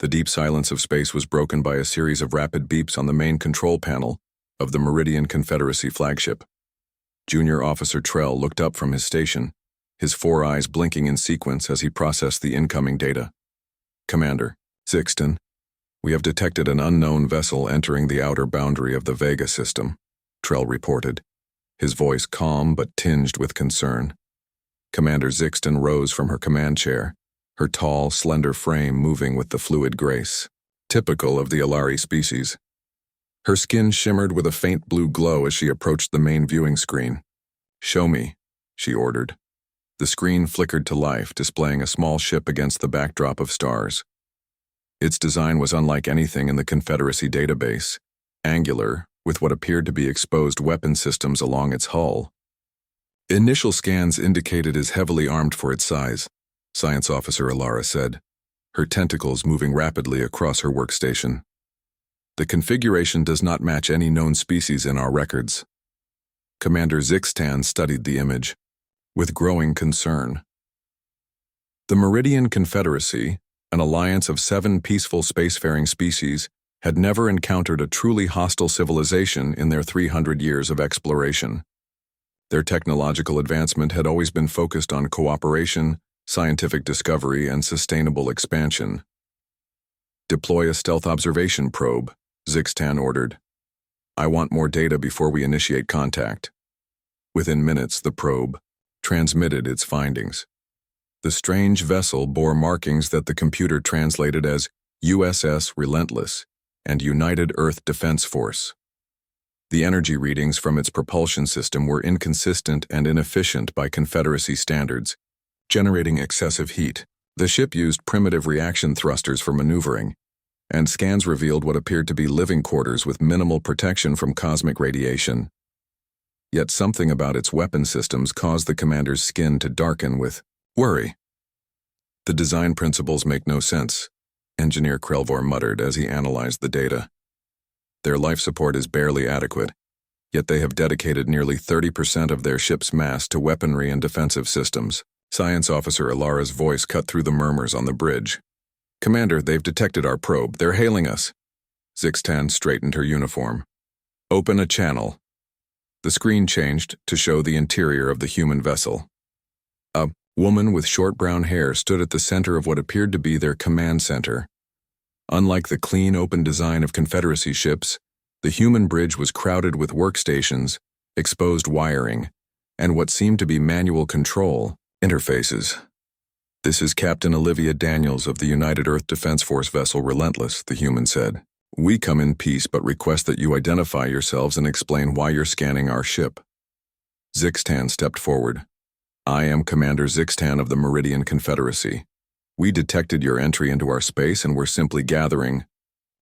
The deep silence of space was broken by a series of rapid beeps on the main control panel of the Meridian Confederacy flagship. Junior Officer Trell looked up from his station, his 4 eyes blinking in sequence as he processed the incoming data. "Commander, Zixton, we have detected an unknown vessel entering the outer boundary of the Vega system," Trell reported, his voice calm but tinged with concern. Commander Zixton rose from her command chair, her tall, slender frame moving with the fluid grace, typical of the Alari species. Her skin shimmered with a faint blue glow as she approached the main viewing screen. "Show me," she ordered. The screen flickered to life, displaying a small ship against the backdrop of stars. Its design was unlike anything in the Confederacy database, angular, with what appeared to be exposed weapon systems along its hull. Initial scans indicated it is heavily armed for its size, Science Officer Alara said, her tentacles moving rapidly across her workstation. "The configuration does not match any known species in our records." Commander Zixtan studied the image, with growing concern. The Meridian Confederacy, an alliance of 7 peaceful spacefaring species, had never encountered a truly hostile civilization in their 300 years of exploration. Their technological advancement had always been focused on cooperation, scientific discovery, and sustainable expansion. "Deploy a stealth observation probe," Zixtan ordered. "I want more data before we initiate contact." Within minutes, the probe transmitted its findings. The strange vessel bore markings that the computer translated as USS Relentless and United Earth Defense Force. The energy readings from its propulsion system were inconsistent and inefficient by Confederacy standards, generating excessive heat. The ship used primitive reaction thrusters for maneuvering, and scans revealed what appeared to be living quarters with minimal protection from cosmic radiation. Yet something about its weapon systems caused the commander's skin to darken with worry. "The design principles make no sense," Engineer Krelvor muttered as he analyzed the data. "Their life support is barely adequate, yet they have dedicated nearly 30% of their ship's mass to weaponry and defensive systems." Science Officer Alara's voice cut through the murmurs on the bridge. "Commander, they've detected our probe. They're hailing us." Zixtan straightened her uniform. "Open a channel." The screen changed to show the interior of the human vessel. A woman with short brown hair stood at the center of what appeared to be their command center. Unlike the clean, open design of Confederacy ships, the human bridge was crowded with workstations, exposed wiring, and what seemed to be manual control interfaces. "This is Captain Olivia Daniels of the United Earth Defense Force vessel Relentless," the human said. "We come in peace but request that you identify yourselves and explain why you're scanning our ship." Zixtan stepped forward. "I am Commander Zixtan of the Meridian Confederacy. We detected your entry into our space and we're simply gathering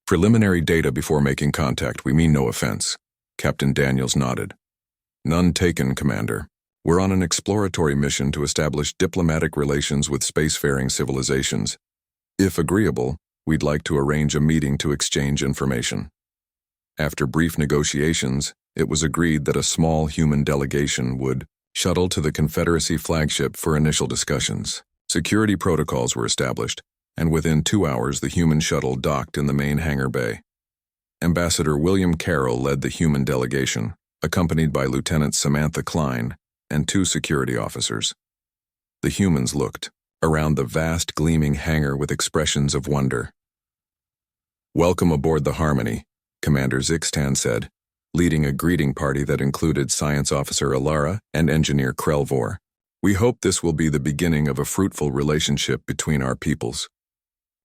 preliminary data before making contact. We mean no offense." Captain Daniels nodded. "None taken, Commander. We're on an exploratory mission to establish diplomatic relations with spacefaring civilizations. If agreeable, we'd like to arrange a meeting to exchange information." After brief negotiations, it was agreed that a small human delegation would shuttle to the Confederacy flagship for initial discussions. Security protocols were established, and within 2 hours the human shuttle docked in the main hangar bay. Ambassador William Carroll led the human delegation, accompanied by Lieutenant Samantha Klein and 2 security officers. The humans looked around the vast gleaming hangar with expressions of wonder. "Welcome aboard the Harmony," Commander Zixtan said, leading a greeting party that included Science Officer Alara and Engineer Krelvor. "We hope this will be the beginning of a fruitful relationship between our peoples."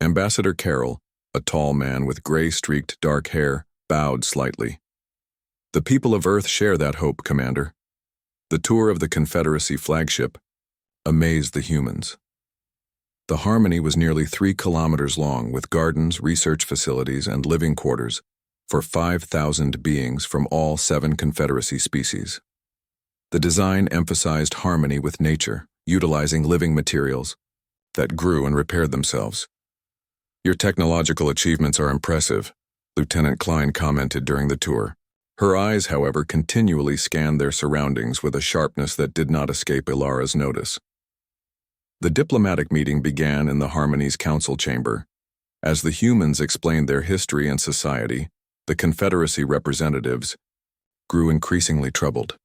Ambassador Carroll, a tall man with gray-streaked dark hair, bowed slightly. "The people of Earth share that hope, Commander." The tour of the Confederacy flagship amazed the humans. The Harmony was nearly 3 kilometers long, with gardens, research facilities, and living quarters for 5,000 beings from all 7 Confederacy species. The design emphasized harmony with nature, utilizing living materials that grew and repaired themselves. "Your technological achievements are impressive," Lieutenant Klein commented during the tour. Her eyes, however, continually scanned their surroundings with a sharpness that did not escape Ilara's notice. The diplomatic meeting began in the Harmony's council chamber. As the humans explained their history and society, the Confederacy representatives grew increasingly troubled.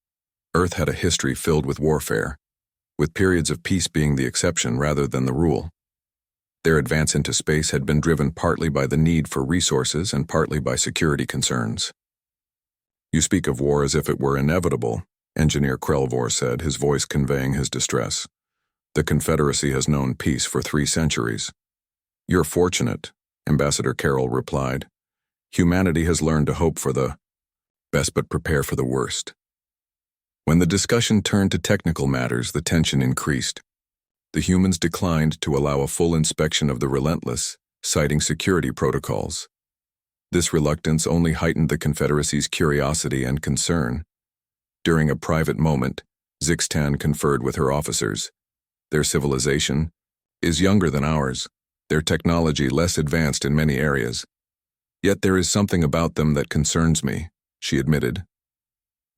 Earth had a history filled with warfare, with periods of peace being the exception rather than the rule. Their advance into space had been driven partly by the need for resources and partly by security concerns. "You speak of war as if it were inevitable," Engineer Krelvor said, his voice conveying his distress. "The Confederacy has known peace for 3 centuries. "You're fortunate," Ambassador Carroll replied. "Humanity has learned to hope for the best but prepare for the worst." When the discussion turned to technical matters, the tension increased. The humans declined to allow a full inspection of the Relentless, citing security protocols. This reluctance only heightened the Confederacy's curiosity and concern. During a private moment, Zixtan conferred with her officers. "Their civilization is younger than ours, their technology less advanced in many areas. Yet there is something about them that concerns me," she admitted.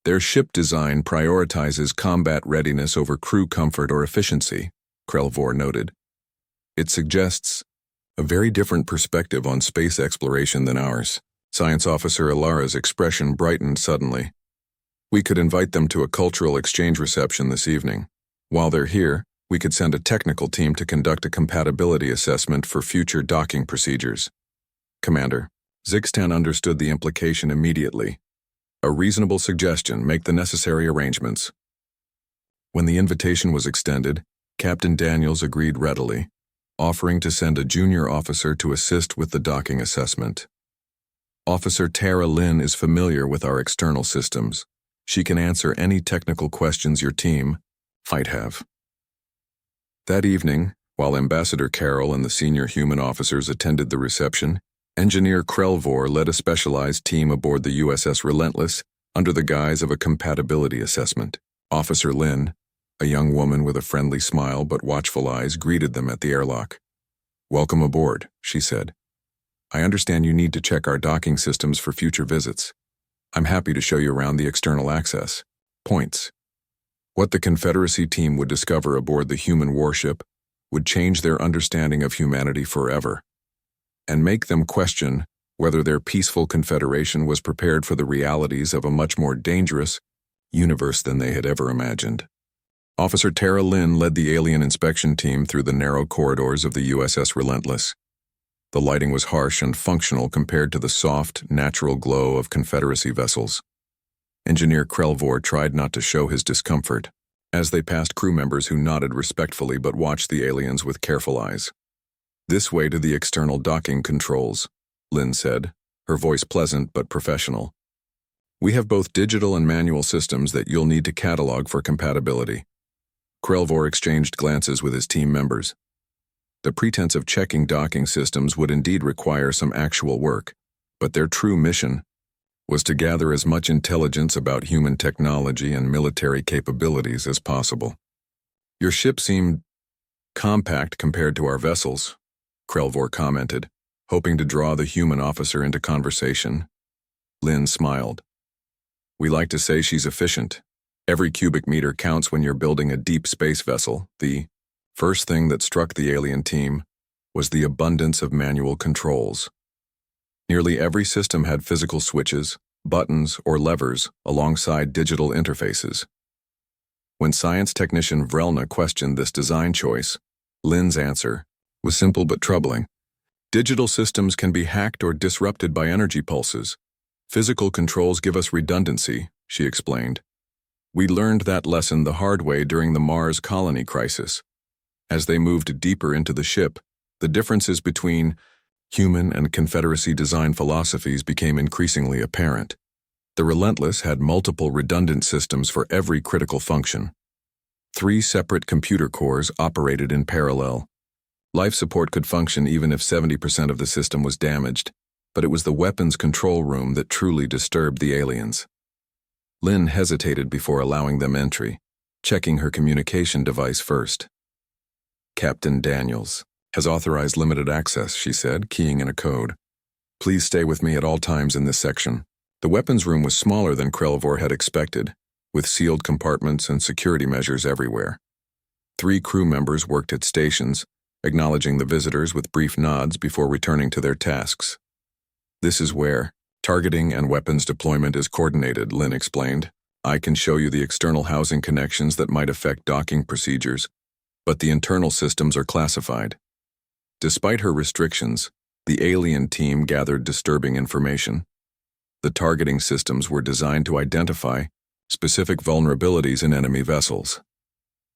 "Their ship design prioritizes combat readiness over crew comfort or efficiency," Krelvor noted. "It suggests a very different perspective on space exploration than ours." Science Officer Ilara's expression brightened suddenly. "We could invite them to a cultural exchange reception this evening. While they're here, we could send a technical team to conduct a compatibility assessment for future docking procedures." "Commander." Zixtan understood the implication immediately. "A reasonable suggestion. Make the necessary arrangements." When the invitation was extended, Captain Daniels agreed readily, offering to send a junior officer to assist with the docking assessment. "Officer Tara Lynn is familiar with our external systems. She can answer any technical questions your team might have." That evening, while Ambassador Carroll and the senior human officers attended the reception, Engineer Krelvor led a specialized team aboard the USS Relentless under the guise of a compatibility assessment. Officer Lynn, a young woman with a friendly smile but watchful eyes, greeted them at the airlock. "Welcome aboard," she said. "I understand you need to check our docking systems for future visits. I'm happy to show you around the external access points." What the Confederacy team would discover aboard the human warship would change their understanding of humanity forever, and make them question whether their peaceful confederation was prepared for the realities of a much more dangerous universe than they had ever imagined. Officer Tara Lynn led the alien inspection team through the narrow corridors of the USS Relentless. The lighting was harsh and functional compared to the soft, natural glow of Confederacy vessels. Engineer Krelvor tried not to show his discomfort, as they passed crew members who nodded respectfully but watched the aliens with careful eyes. "This way to the external docking controls," Lynn said, her voice pleasant but professional. "We have both digital and manual systems that you'll need to catalog for compatibility." Krelvor exchanged glances with his team members. The pretense of checking docking systems would indeed require some actual work, but their true mission was to gather as much intelligence about human technology and military capabilities as possible. "Your ship seemed compact compared to our vessels," Krelvor commented, hoping to draw the human officer into conversation. Lynn smiled. "We like to say she's efficient. Every cubic meter counts when you're building a deep space vessel." The first thing that struck the alien team was the abundance of manual controls. Nearly every system had physical switches, buttons, or levers alongside digital interfaces. When science technician Vrelna questioned this design choice, Lynn's answer was simple but troubling. "Digital systems can be hacked or disrupted by energy pulses. Physical controls give us redundancy," she explained. "We learned that lesson the hard way during the Mars colony crisis. As they moved deeper into the ship, the differences between human and Confederacy design philosophies became increasingly apparent. The Relentless had multiple redundant systems for every critical function. 3 separate computer cores operated in parallel. Life support could function even if 70% of the system was damaged, but it was the weapons control room that truly disturbed the aliens." Lynn hesitated before allowing them entry, checking her communication device first. "Captain Daniels has authorized limited access," she said, keying in a code. "Please stay with me at all times in this section." The weapons room was smaller than Krelvor had expected, with sealed compartments and security measures everywhere. 3 crew members worked at stations, acknowledging the visitors with brief nods before returning to their tasks. "This is where targeting and weapons deployment is coordinated," Lynn explained. "I can show you the external housing connections that might affect docking procedures, but the internal systems are classified." Despite her restrictions, the alien team gathered disturbing information. The targeting systems were designed to identify specific vulnerabilities in enemy vessels.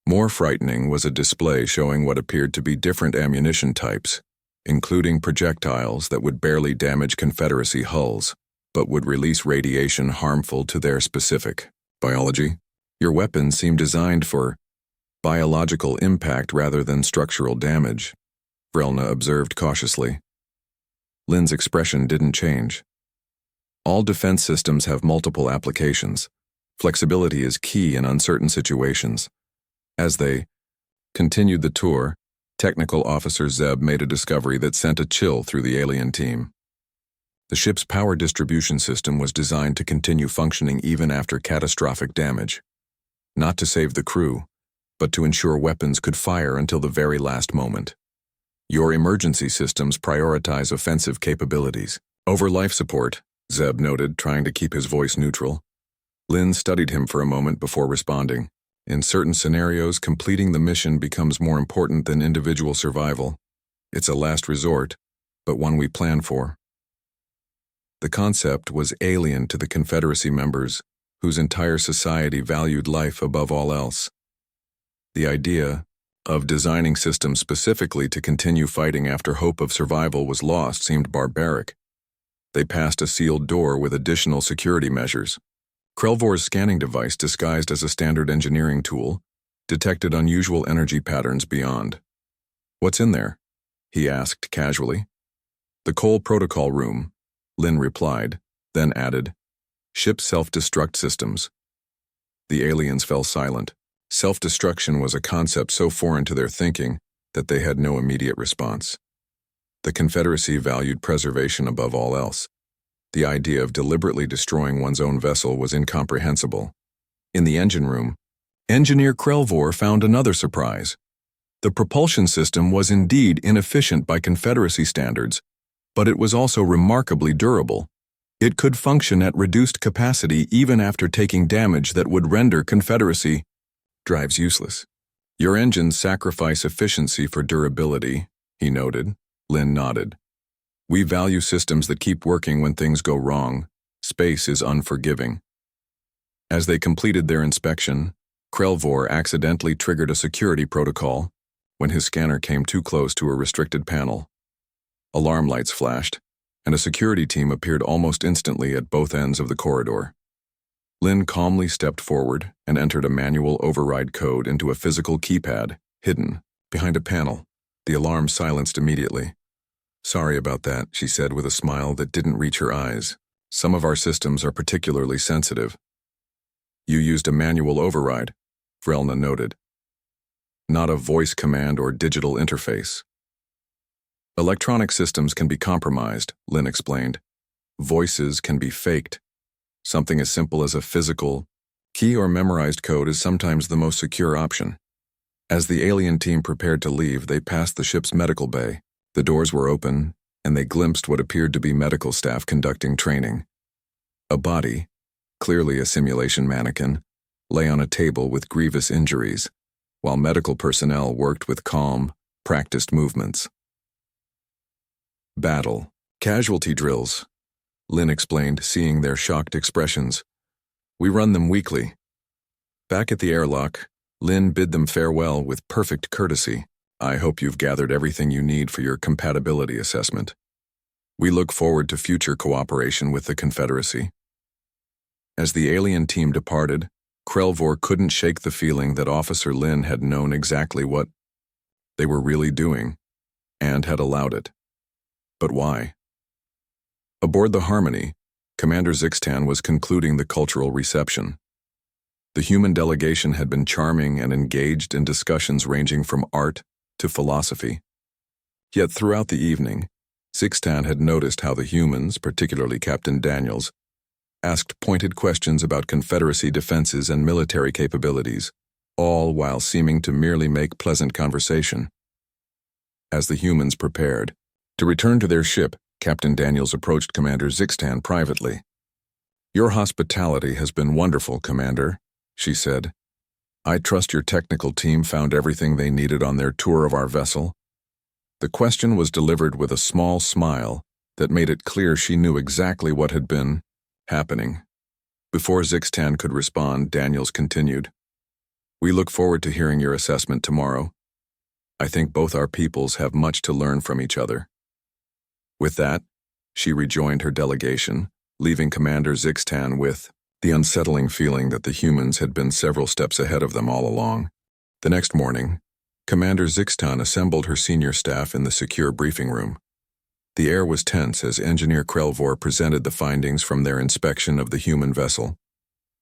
More frightening was a display showing what appeared to be different ammunition types, including projectiles that would barely damage Confederacy hulls, but would release radiation harmful to their specific biology. "Your weapons seem designed for biological impact rather than structural damage," Vrelna observed cautiously. Lynn's expression didn't change. "All defense systems have multiple applications. Flexibility is key in uncertain situations." As they continued the tour, Technical Officer Zeb made a discovery that sent a chill through the alien team. The ship's power distribution system was designed to continue functioning even after catastrophic damage. Not to save the crew, but to ensure weapons could fire until the very last moment. "Your emergency systems prioritize offensive capabilities over life support," Zeb noted, trying to keep his voice neutral. Lynn studied him for a moment before responding. "In certain scenarios, completing the mission becomes more important than individual survival. It's a last resort, but one we plan for." The concept was alien to the Confederacy members, whose entire society valued life above all else. The idea of designing systems specifically to continue fighting after hope of survival was lost seemed barbaric. They passed a sealed door with additional security measures. Krelvor's scanning device, disguised as a standard engineering tool, detected unusual energy patterns beyond. "What's in there?" he asked casually. "The Cole Protocol Room," Lynn replied, then added, "Ship self-destruct systems." The aliens fell silent. Self-destruction was a concept so foreign to their thinking that they had no immediate response. The Confederacy valued preservation above all else. The idea of deliberately destroying one's own vessel was incomprehensible. In the engine room, Engineer Krelvor found another surprise. The propulsion system was indeed inefficient by Confederacy standards, but it was also remarkably durable. It could function at reduced capacity even after taking damage that would render Confederacy drives useless. "Your engines sacrifice efficiency for durability," he noted. Lynn nodded. "We value systems that keep working when things go wrong. Space is unforgiving." As they completed their inspection, Krelvor accidentally triggered a security protocol when his scanner came too close to a restricted panel. Alarm lights flashed, and a security team appeared almost instantly at both ends of the corridor. Lynn calmly stepped forward and entered a manual override code into a physical keypad, hidden behind a panel. The alarm silenced immediately. "Sorry about that," she said with a smile that didn't reach her eyes. "Some of our systems are particularly sensitive." "You used a manual override," Vrelna noted. "Not a voice command or digital interface." "Electronic systems can be compromised," Lynn explained. "Voices can be faked. Something as simple as a physical key or memorized code is sometimes the most secure option." As the alien team prepared to leave, they passed the ship's medical bay. The doors were open, and they glimpsed what appeared to be medical staff conducting training. A body, clearly a simulation mannequin, lay on a table with grievous injuries, while medical personnel worked with calm, practiced movements. "Battle. Casualty drills," Lynn explained, seeing their shocked expressions. "We run them weekly." Back at the airlock, Lynn bid them farewell with perfect courtesy. "I hope you've gathered everything you need for your compatibility assessment. We look forward to future cooperation with the Confederacy." As the alien team departed, Krelvor couldn't shake the feeling that Officer Lynn had known exactly what they were really doing, and had allowed it. But why? Aboard the Harmony, Commander Zixtan was concluding the cultural reception. The human delegation had been charming and engaged in discussions ranging from art to philosophy. Yet throughout the evening, Zixtan had noticed how the humans, particularly Captain Daniels, asked pointed questions about Confederacy defenses and military capabilities, all while seeming to merely make pleasant conversation. as the humans prepared to return to their ship, Captain Daniels approached Commander Zixtan privately. "Your hospitality has been wonderful, Commander," she said. "I trust your technical team found everything they needed on their tour of our vessel." The question was delivered with a small smile that made it clear she knew exactly what had been happening. Before Zixtan could respond, Daniels continued, "We look forward to hearing your assessment tomorrow. I think both our peoples have much to learn from each other." With that, she rejoined her delegation, leaving Commander Zixtan with the unsettling feeling that the humans had been several steps ahead of them all along. The next morning, Commander Zixtan assembled her senior staff in the secure briefing room. The air was tense as Engineer Krelvor presented the findings from their inspection of the human vessel.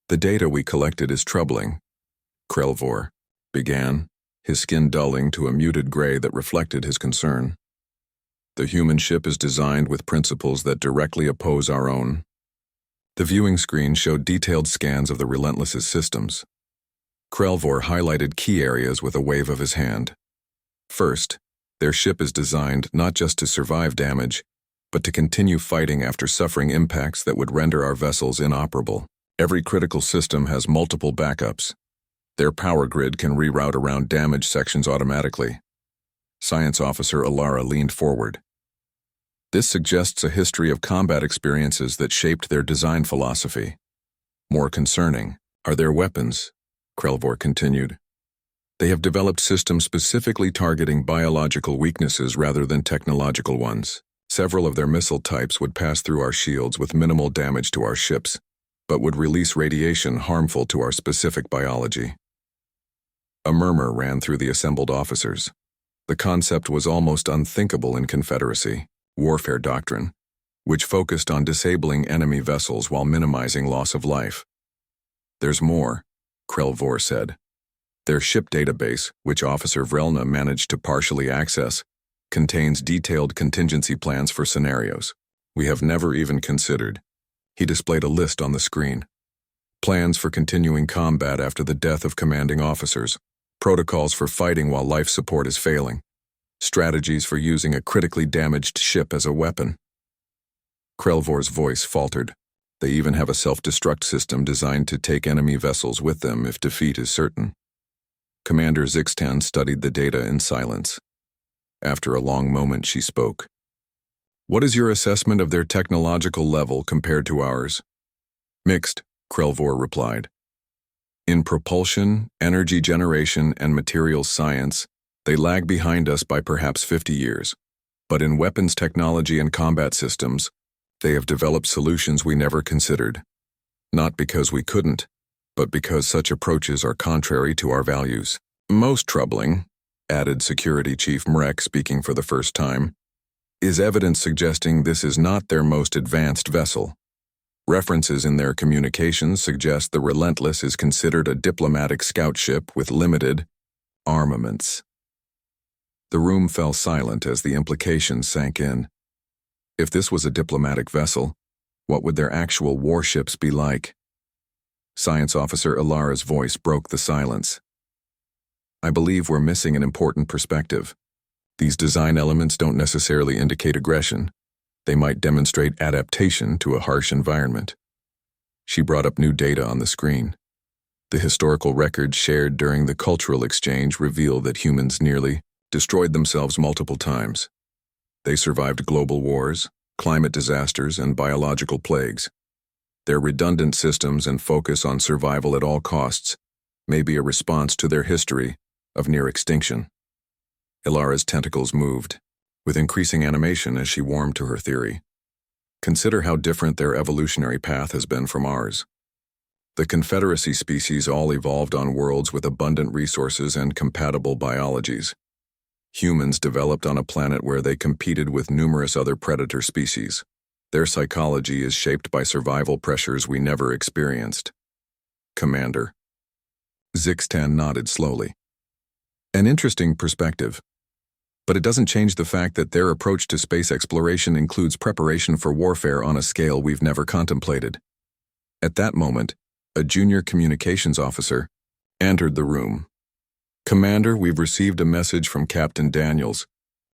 "The data we collected is troubling," Krelvor began, his skin dulling to a muted gray that reflected his concern. "The human ship is designed with principles that directly oppose our own." The viewing screen showed detailed scans of the Relentless's systems. Krelvor highlighted key areas with a wave of his hand. First, their ship is designed not just to survive damage, but to continue fighting after suffering impacts that would render our vessels inoperable. Every critical system has multiple backups. Their power grid can reroute around damaged sections automatically. Science Officer Alara leaned forward. "This suggests a history of combat experiences that shaped their design philosophy. More concerning are their weapons," Krelvor continued. "They have developed systems specifically targeting biological weaknesses rather than technological ones. Several of their missile types would pass through our shields with minimal damage to our ships, but would release radiation harmful to our specific biology." A murmur ran through the assembled officers. The concept was almost unthinkable in Confederacy warfare doctrine, which focused on disabling enemy vessels while minimizing loss of life. "There's more," Krelvor said. "Their ship database, which Officer Vrelna managed to partially access, contains detailed contingency plans for scenarios we have never even considered." He displayed a list on the screen. Plans for continuing combat after the death of commanding officers, protocols for fighting while life support is failing, strategies for using a critically damaged ship as a weapon. Krelvor's voice faltered. "They even have a self-destruct system designed to take enemy vessels with them if defeat is certain." Commander Zixtan studied the data in silence. After a long moment, she spoke. "What is your assessment of their technological level compared to ours?" "Mixed," Krelvor replied. "In propulsion, energy generation, and materials science, they lag behind us by perhaps 50 years. But in weapons technology and combat systems, they have developed solutions we never considered. Not because we couldn't, but because such approaches are contrary to our values. Most troubling," added Security Chief Mrek, speaking for the first time, "is evidence suggesting this is not their most advanced vessel. References in their communications suggest the Relentless is considered a diplomatic scout ship with limited armaments." The room fell silent as the implications sank in. If this was a diplomatic vessel, what would their actual warships be like? Science Officer Alara's voice broke the silence. "I believe we're missing an important perspective. These design elements don't necessarily indicate aggression. They might demonstrate adaptation to a harsh environment." She brought up new data on the screen. The historical records shared during the cultural exchange reveal that humans nearly destroyed themselves multiple times. They survived global wars, climate disasters, and biological plagues. Their redundant systems and focus on survival at all costs may be a response to their history of near extinction. Ilara's tentacles moved, with increasing animation as she warmed to her theory. "Consider how different their evolutionary path has been from ours. The Confederacy species all evolved on worlds with abundant resources and compatible biologies. Humans developed on a planet where they competed with numerous other predator species. Their psychology is shaped by survival pressures we never experienced." "Commander." Zixtan nodded slowly. "An interesting perspective. But it doesn't change the fact that their approach to space exploration includes preparation for warfare on a scale we've never contemplated." At that moment, a junior communications officer entered the room. "Commander, we've received a message from Captain Daniels.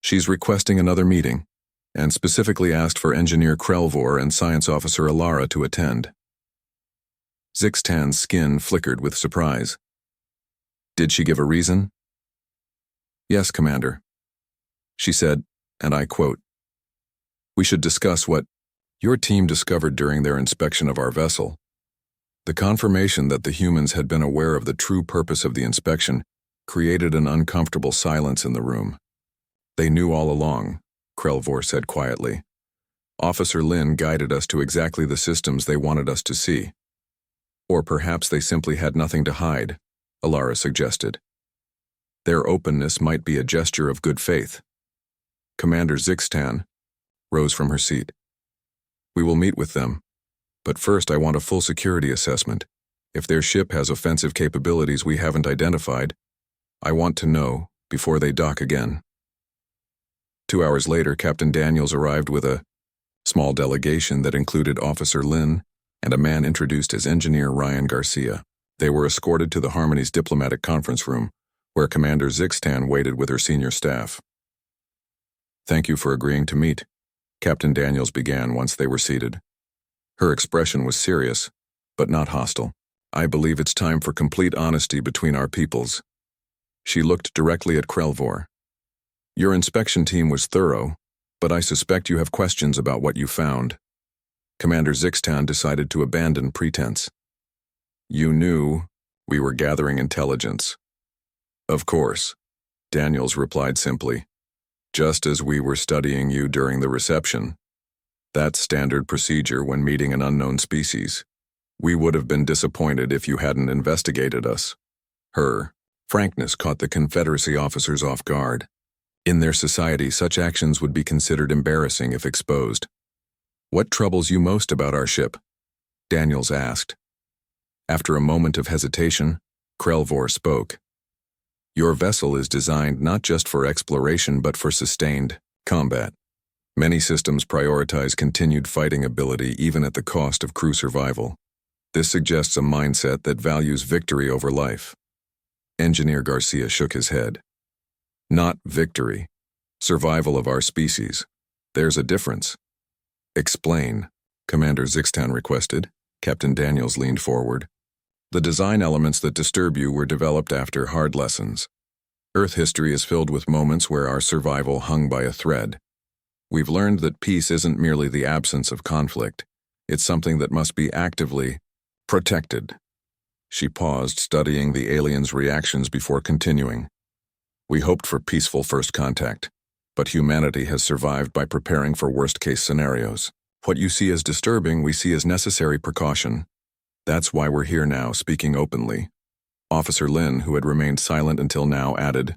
She's requesting another meeting, and specifically asked for Engineer Krelvor and Science Officer Alara to attend. Zixtan's skin flickered with surprise. Did she give a reason? Yes, Commander. She said, and I quote, "We should discuss what your team discovered during their inspection of our vessel." The confirmation that the humans had been aware of the true purpose of the inspection created an uncomfortable silence in the room. They knew all along, Krelvor said quietly. Officer Lin guided us to exactly the systems they wanted us to see. Or perhaps they simply had nothing to hide, Alara suggested. Their openness might be a gesture of good faith. Commander Zixtan rose from her seat. We will meet with them, but first I want a full security assessment. If their ship has offensive capabilities we haven't identified, I want to know before they dock again. 2 hours later, Captain Daniels arrived with a small delegation that included Officer Lin and a man introduced as Engineer Ryan Garcia. They were escorted to the Harmony's diplomatic conference room, where Commander Zixtan waited with her senior staff. Thank you for agreeing to meet, Captain Daniels began once they were seated. Her expression was serious, but not hostile. I believe it's time for complete honesty between our peoples. She looked directly at Krelvor. Your inspection team was thorough, but I suspect you have questions about what you found. Commander Zixtan decided to abandon pretense. You knew we were gathering intelligence. Of course, Daniels replied simply. Just as we were studying you during the reception. That's standard procedure when meeting an unknown species. We would have been disappointed if you hadn't investigated us. Her frankness caught the Confederacy officers off guard. In their society, such actions would be considered embarrassing if exposed. What troubles you most about our ship? Daniels asked. After a moment of hesitation, Krelvor spoke. Your vessel is designed not just for exploration but for sustained combat. Many systems prioritize continued fighting ability even at the cost of crew survival. This suggests a mindset that values victory over life. Engineer Garcia shook his head. Not victory. Survival of our species. There's a difference. Explain, Commander Zixtan requested. Captain Daniels leaned forward. The design elements that disturb you were developed after hard lessons. Earth history is filled with moments where our survival hung by a thread. We've learned that peace isn't merely the absence of conflict. It's something that must be actively protected. She paused, studying the aliens' reactions before continuing. We hoped for peaceful first contact, but humanity has survived by preparing for worst-case scenarios. What you see as disturbing, we see as necessary precaution. That's why we're here now, speaking openly. Officer Lin, who had remained silent until now, added,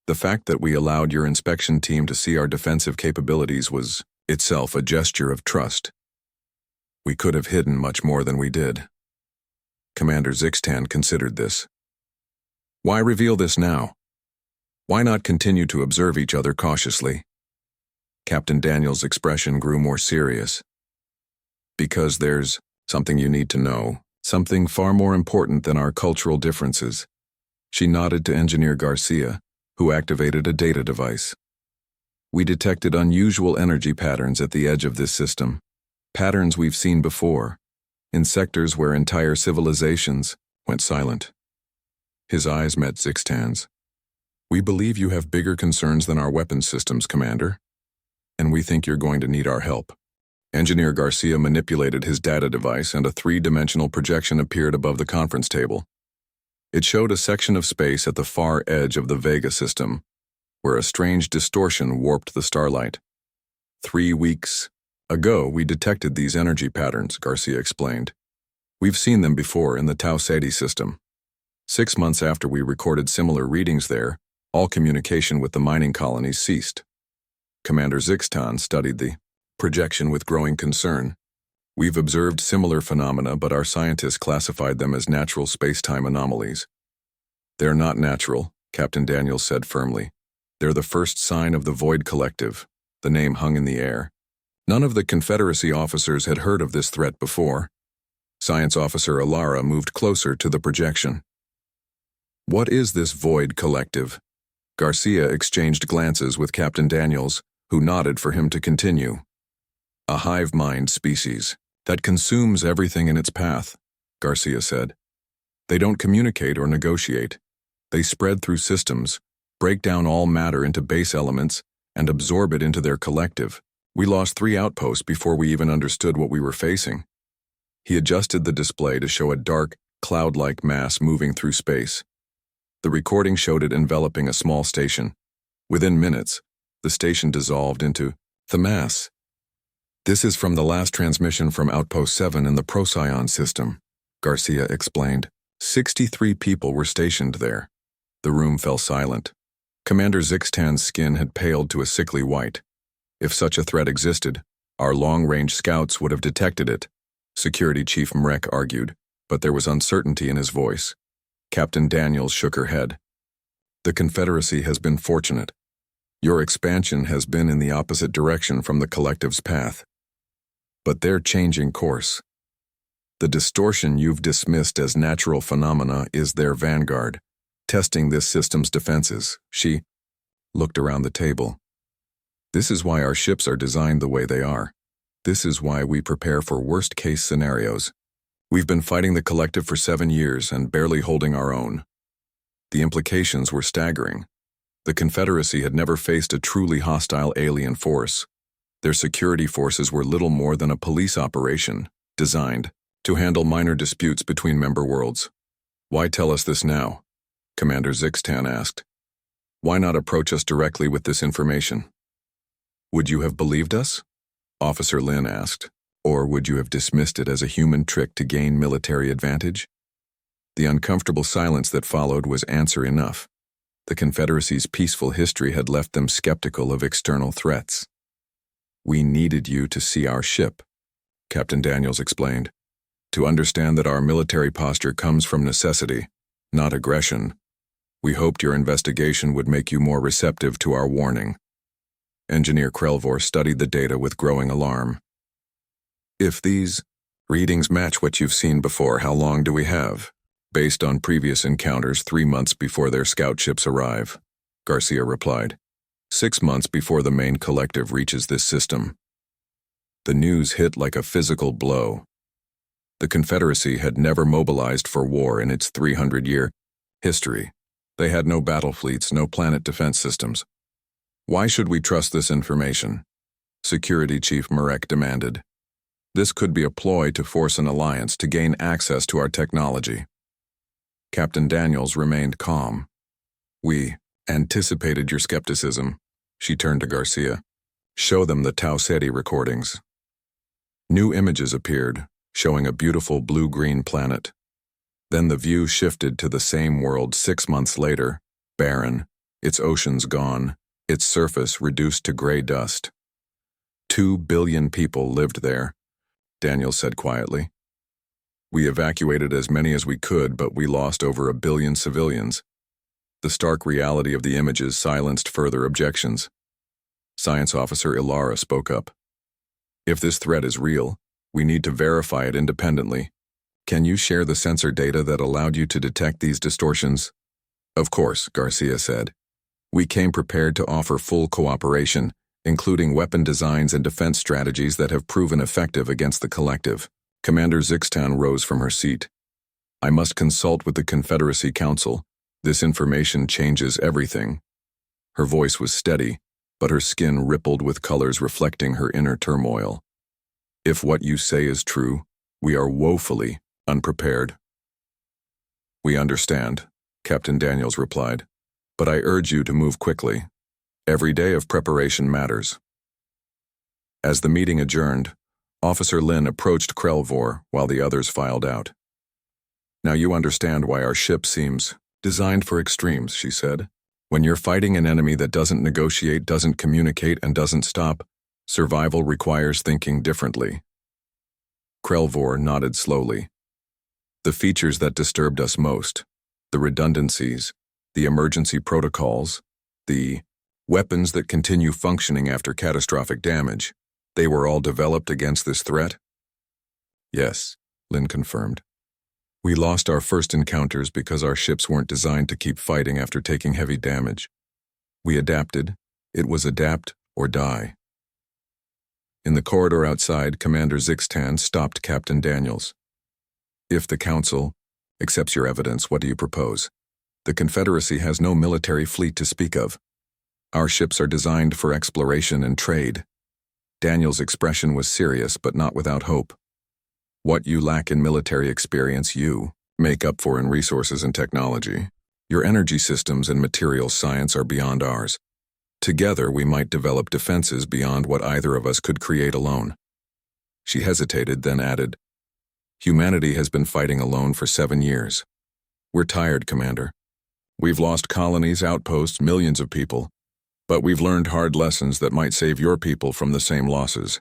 the fact that we allowed your inspection team to see our defensive capabilities was, itself, a gesture of trust. We could have hidden much more than we did. Commander Zixtan considered this. Why reveal this now? Why not continue to observe each other cautiously? Captain Daniels' expression grew more serious. Because there's something you need to know, something far more important than our cultural differences. She nodded to Engineer Garcia, who activated a data device. We detected unusual energy patterns at the edge of this system, patterns we've seen before, in sectors where entire civilizations went silent. His eyes met Zixtan's. We believe you have bigger concerns than our weapons systems, Commander, and we think you're going to need our help. Engineer Garcia manipulated his data device and a three-dimensional projection appeared above the conference table. It showed a section of space at the far edge of the Vega system, where a strange distortion warped the starlight. 3 weeks ago, we detected these energy patterns, Garcia explained. We've seen them before in the Tau Ceti system. 6 months after we recorded similar readings there, all communication with the mining colonies ceased. Commander Zixtan studied the projection with growing concern. We've observed similar phenomena, but our scientists classified them as natural space-time anomalies. They're not natural, Captain Daniels said firmly. They're the first sign of the Void Collective. The name hung in the air. None of the Confederacy officers had heard of this threat before. Science Officer Alara moved closer to the projection. What is this Void Collective? Garcia exchanged glances with Captain Daniels, who nodded for him to continue. A hive-mind species that consumes everything in its path, Garcia said. They don't communicate or negotiate. They spread through systems, break down all matter into base elements, and absorb it into their collective. We lost 3 outposts before we even understood what we were facing. He adjusted the display to show a dark, cloud-like mass moving through space. The recording showed it enveloping a small station. Within minutes, the station dissolved into the mass. This is from the last transmission from Outpost 7 in the Procyon system, Garcia explained. 63 people were stationed there. The room fell silent. Commander Zixtan's skin had paled to a sickly white. If such a threat existed, our long-range scouts would have detected it, Security Chief Mrek argued, but there was uncertainty in his voice. Captain Daniels shook her head. The Confederacy has been fortunate. Your expansion has been in the opposite direction from the collective's path. But they're changing course. The distortion you've dismissed as natural phenomena is their vanguard, testing this system's defenses. She looked around the table. This is why our ships are designed the way they are. This is why we prepare for worst-case scenarios. We've been fighting the collective for 7 years and barely holding our own. The implications were staggering. The Confederacy had never faced a truly hostile alien force. Their security forces were little more than a police operation, designed to handle minor disputes between member worlds. Why tell us this now? Commander Zixtan asked. Why not approach us directly with this information? Would you have believed us? Officer Lin asked. Or would you have dismissed it as a human trick to gain military advantage? The uncomfortable silence that followed was answer enough. The Confederacy's peaceful history had left them skeptical of external threats. We needed you to see our ship, Captain Daniels explained, to understand that our military posture comes from necessity, not aggression. We hoped your investigation would make you more receptive to our warning. Engineer Krelvor studied the data with growing alarm. If these readings match what you've seen before, how long do we have? Based on previous encounters 3 months before their scout ships arrive, Garcia replied. 6 months before the main collective reaches this system. The news hit like a physical blow. The Confederacy had never mobilized for war in its 300-year history. They had no battle fleets, no planet defense systems. Why should we trust this information? Security Chief Mrek demanded. This could be a ploy to force an alliance to gain access to our technology. Captain Daniels remained calm. We anticipated your skepticism. She turned to Garcia. Show them the Tau Ceti recordings. New images appeared, showing a beautiful blue-green planet. Then the view shifted to the same world 6 months later, barren, its oceans gone, its surface reduced to gray dust. 2 billion people lived there, Daniel said quietly. We evacuated as many as we could, but we lost over 1 billion civilians. The stark reality of the images silenced further objections. Science Officer Ilara spoke up. If this threat is real, we need to verify it independently. Can you share the sensor data that allowed you to detect these distortions? Of course, Garcia said. We came prepared to offer full cooperation, including weapon designs and defense strategies that have proven effective against the collective. Commander Zixtan rose from her seat. I must consult with the Confederacy Council. This information changes everything. Her voice was steady, but her skin rippled with colors reflecting her inner turmoil. If what you say is true, we are woefully unprepared. We understand, Captain Daniels replied, but I urge you to move quickly. Every day of preparation matters. As the meeting adjourned, Officer Lin approached Krelvor while the others filed out. Now you understand why our ship seems designed for extremes, she said. When you're fighting an enemy that doesn't negotiate, doesn't communicate, and doesn't stop, survival requires thinking differently. Krelvor nodded slowly. The features that disturbed us most, the redundancies, the emergency protocols, the weapons that continue functioning after catastrophic damage, they were all developed against this threat? Yes, Lin confirmed. We lost our first encounters because our ships weren't designed to keep fighting after taking heavy damage. We adapted. It was adapt or die. In the corridor outside, Commander Zixtan stopped Captain Daniels. If the Council accepts your evidence, what do you propose? The Confederacy has no military fleet to speak of. Our ships are designed for exploration and trade. Daniels' expression was serious, but not without hope. What you lack in military experience, you make up for in resources and technology. Your energy systems and materials science are beyond ours. Together, we might develop defenses beyond what either of us could create alone. She hesitated, then added, Humanity has been fighting alone for 7 years. We're tired, Commander. We've lost colonies, outposts, millions of people. But we've learned hard lessons that might save your people from the same losses.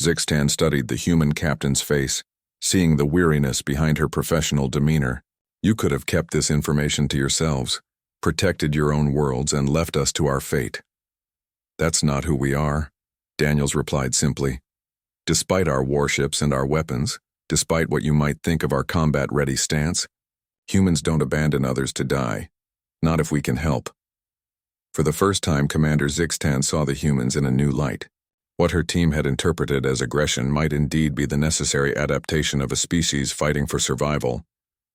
Zixtan studied the human captain's face, seeing the weariness behind her professional demeanor. You could have kept this information to yourselves, protected your own worlds, and left us to our fate. That's not who we are, Daniels replied simply. Despite our warships and our weapons, despite what you might think of our combat-ready stance, humans don't abandon others to die, not if we can help. For the first time, Commander Zixtan saw the humans in a new light. What her team had interpreted as aggression might indeed be the necessary adaptation of a species fighting for survival,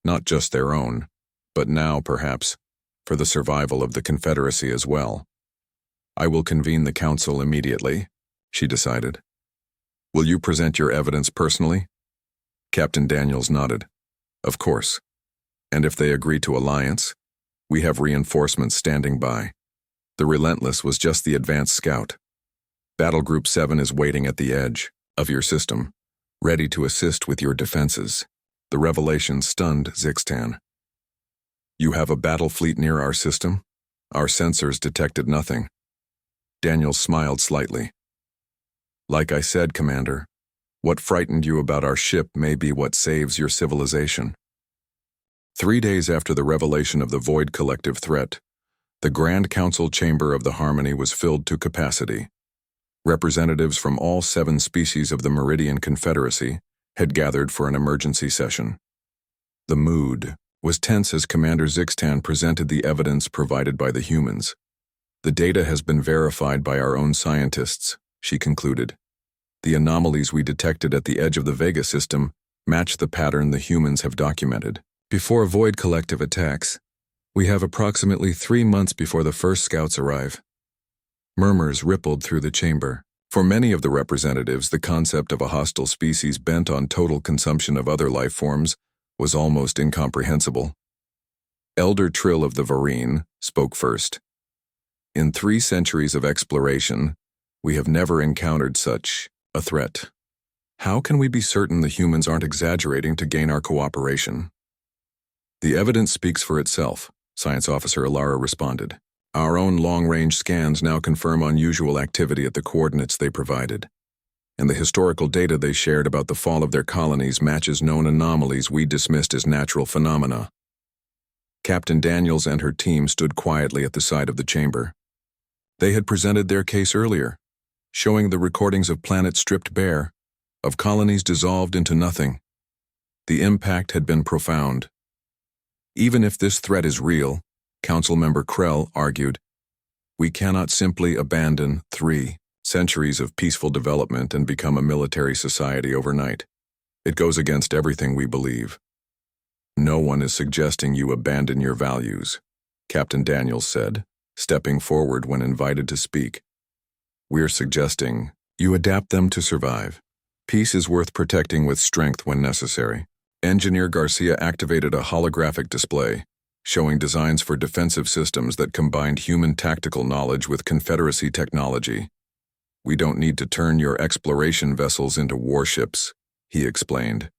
not just their own, but now, perhaps, for the survival of the Confederacy as well. I will convene the Council immediately, she decided. Will you present your evidence personally? Captain Daniels nodded. Of course. And if they agree to alliance, we have reinforcements standing by. The Relentless was just the advanced scout. Battle Group 7 is waiting at the edge of your system, ready to assist with your defenses. The revelation stunned Zixtan. You have a battle fleet near our system? Our sensors detected nothing. Daniel smiled slightly. Like I said, Commander, what frightened you about our ship may be what saves your civilization. 3 days after the revelation of the Void Collective threat, the Grand Council chamber of the Harmony was filled to capacity. Representatives from all 7 species of the Meridian Confederacy had gathered for an emergency session. The mood was tense as Commander Zixtan presented the evidence provided by the humans. The data has been verified by our own scientists, she concluded. The anomalies we detected at the edge of the Vega system match the pattern the humans have documented. Before Void Collective attacks, we have approximately 3 months before the first scouts arrive. Murmurs rippled through the chamber. For many of the representatives, the concept of a hostile species bent on total consumption of other life forms was almost incomprehensible. Elder Trill of the Varine spoke first. In 3 centuries of exploration, we have never encountered such a threat. How can we be certain the humans aren't exaggerating to gain our cooperation? The evidence speaks for itself, Science Officer Alara responded. Our own long-range scans now confirm unusual activity at the coordinates they provided. And the historical data they shared about the fall of their colonies matches known anomalies we dismissed as natural phenomena. Captain Daniels and her team stood quietly at the side of the chamber. They had presented their case earlier, showing the recordings of planets stripped bare, of colonies dissolved into nothing. The impact had been profound. Even if this threat is real, Council Member Krell argued, we cannot simply abandon 3 centuries of peaceful development and become a military society overnight. It goes against everything we believe. No one is suggesting you abandon your values, Captain Daniels said, stepping forward when invited to speak. We're suggesting you adapt them to survive. Peace is worth protecting with strength when necessary. Engineer Garcia activated a holographic display, showing designs for defensive systems that combined human tactical knowledge with Confederacy technology. We don't need to turn your exploration vessels into warships, he explained.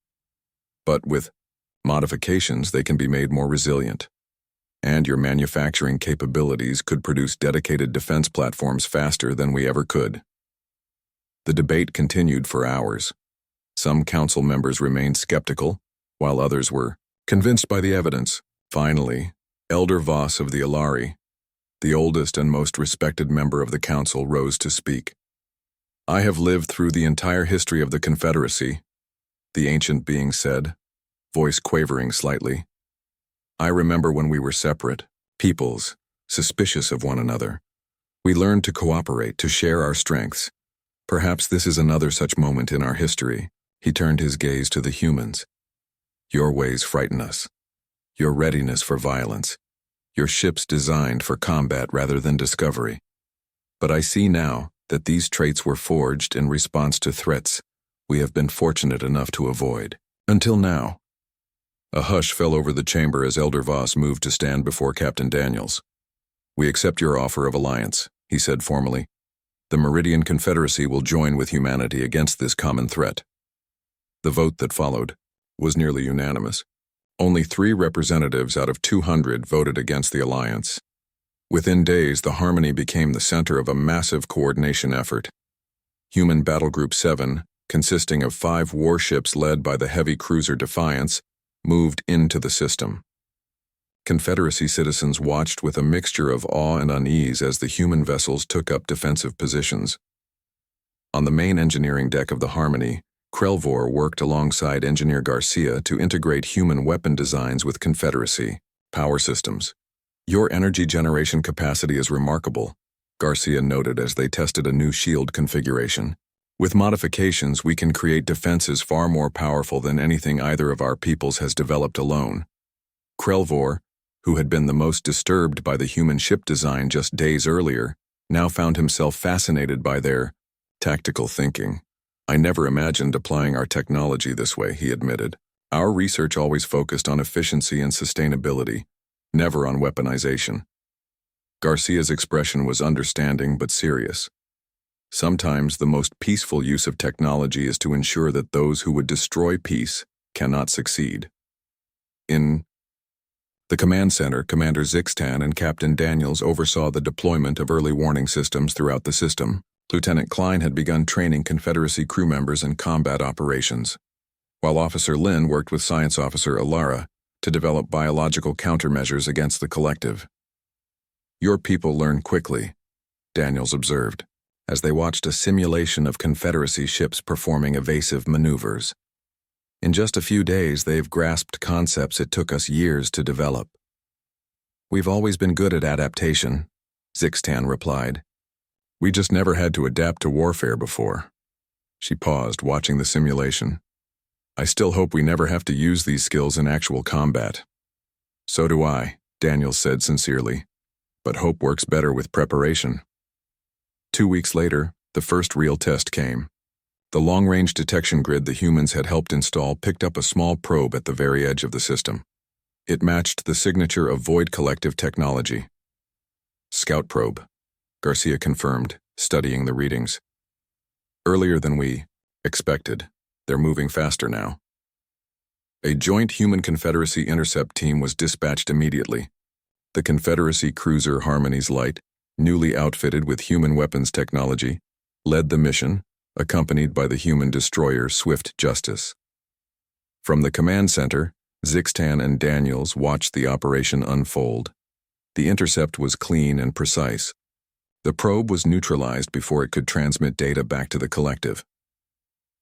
But with modifications, they can be made more resilient. And your manufacturing capabilities could produce dedicated defense platforms faster than we ever could. The debate continued for hours. Some council members remained skeptical, while others were convinced by the evidence. Finally, Elder Voss of the Alari, the oldest and most respected member of the council, rose to speak. I have lived through the entire history of the Confederacy, the ancient being said, voice quavering slightly. I remember when we were separate, peoples, suspicious of one another. We learned to cooperate, to share our strengths. Perhaps this is another such moment in our history. He turned his gaze to the humans. Your ways frighten us. Your readiness for violence. Your ships designed for combat rather than discovery. But I see now that these traits were forged in response to threats we have been fortunate enough to avoid. Until now. A hush fell over the chamber as Elder Voss moved to stand before Captain Daniels. We accept your offer of alliance, he said formally. The Meridian Confederacy will join with humanity against this common threat. The vote that followed was nearly unanimous. Only 3 representatives out of 200 voted against the alliance. Within days, the Harmony became the center of a massive coordination effort. Human Battle Group 7, consisting of 5 warships led by the heavy cruiser Defiance, moved into the system. Confederacy citizens watched with a mixture of awe and unease as the human vessels took up defensive positions. On the main engineering deck of the Harmony, Krelvor worked alongside Engineer Garcia to integrate human weapon designs with Confederacy power systems. Your energy generation capacity is remarkable, Garcia noted as they tested a new shield configuration. With modifications, we can create defenses far more powerful than anything either of our peoples has developed alone. Krelvor, who had been the most disturbed by the human ship design just days earlier, now found himself fascinated by their tactical thinking. I never imagined applying our technology this way, he admitted. Our research always focused on efficiency and sustainability, never on weaponization. Garcia's expression was understanding but serious. Sometimes the most peaceful use of technology is to ensure that those who would destroy peace cannot succeed. In the command center, Commander Zixtan and Captain Daniels oversaw the deployment of early warning systems throughout the system. Lieutenant Klein had begun training Confederacy crew members in combat operations, while Officer Lin worked with Science Officer Alara to develop biological countermeasures against the collective. Your people learn quickly, Daniels observed, as they watched a simulation of Confederacy ships performing evasive maneuvers. In just a few days, they've grasped concepts it took us years to develop. We've always been good at adaptation, Zixtan replied. We just never had to adapt to warfare before. She paused, watching the simulation. I still hope we never have to use these skills in actual combat. So do I, Daniels said sincerely. But hope works better with preparation. 2 weeks later, the first real test came. The long-range detection grid the humans had helped install picked up a small probe at the very edge of the system. It matched the signature of Void Collective technology. Scout probe, Garcia confirmed, studying the readings. Earlier than we expected. They're moving faster now. A joint Human Confederacy intercept team was dispatched immediately. The Confederacy cruiser Harmony's Light, newly outfitted with human weapons technology, led the mission, accompanied by the human destroyer Swift Justice. From the command center, Zixtan and Daniels watched the operation unfold. The intercept was clean and precise. The probe was neutralized before it could transmit data back to the collective.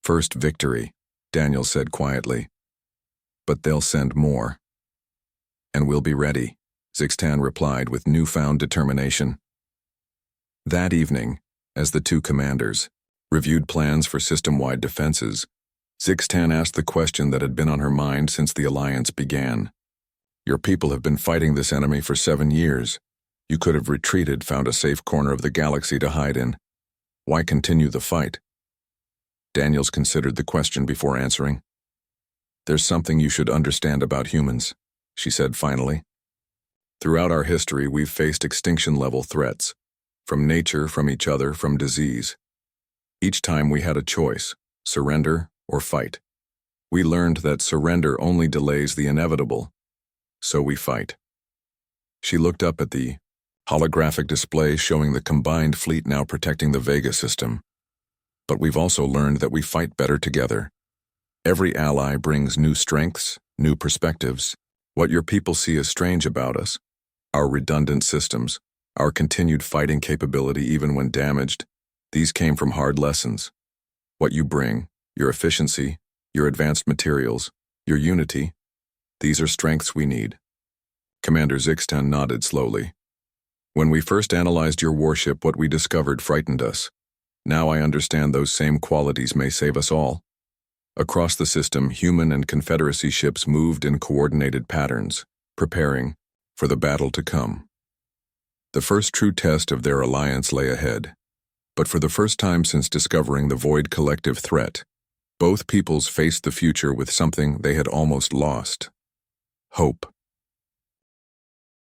First victory, Daniels said quietly. But they'll send more. And we'll be ready, Zixtan replied with newfound determination. That evening, as the 2 commanders reviewed plans for system-wide defenses, Zixtan asked the question that had been on her mind since the alliance began. Your people have been fighting this enemy for 7 years. You could have retreated, found a safe corner of the galaxy to hide in. Why continue the fight? Daniels considered the question before answering. There's something you should understand about humans, she said finally. Throughout our history, we've faced extinction-level threats. From nature, from each other, from disease. Each time we had a choice, surrender or fight. We learned that surrender only delays the inevitable, so we fight. She looked up at the holographic display showing the combined fleet now protecting the Vega system. But we've also learned that we fight better together. Every ally brings new strengths, new perspectives. What your people see as strange about us, our redundant systems, our continued fighting capability even when damaged, these came from hard lessons. What you bring, your efficiency, your advanced materials, your unity, these are strengths we need. Commander Zixtan nodded slowly. When we first analyzed your warship, what we discovered frightened us. Now I understand those same qualities may save us all. Across the system, human and Confederacy ships moved in coordinated patterns, preparing for the battle to come. The first true test of their alliance lay ahead. But for the first time since discovering the Void collective threat, both peoples faced the future with something they had almost lost: hope.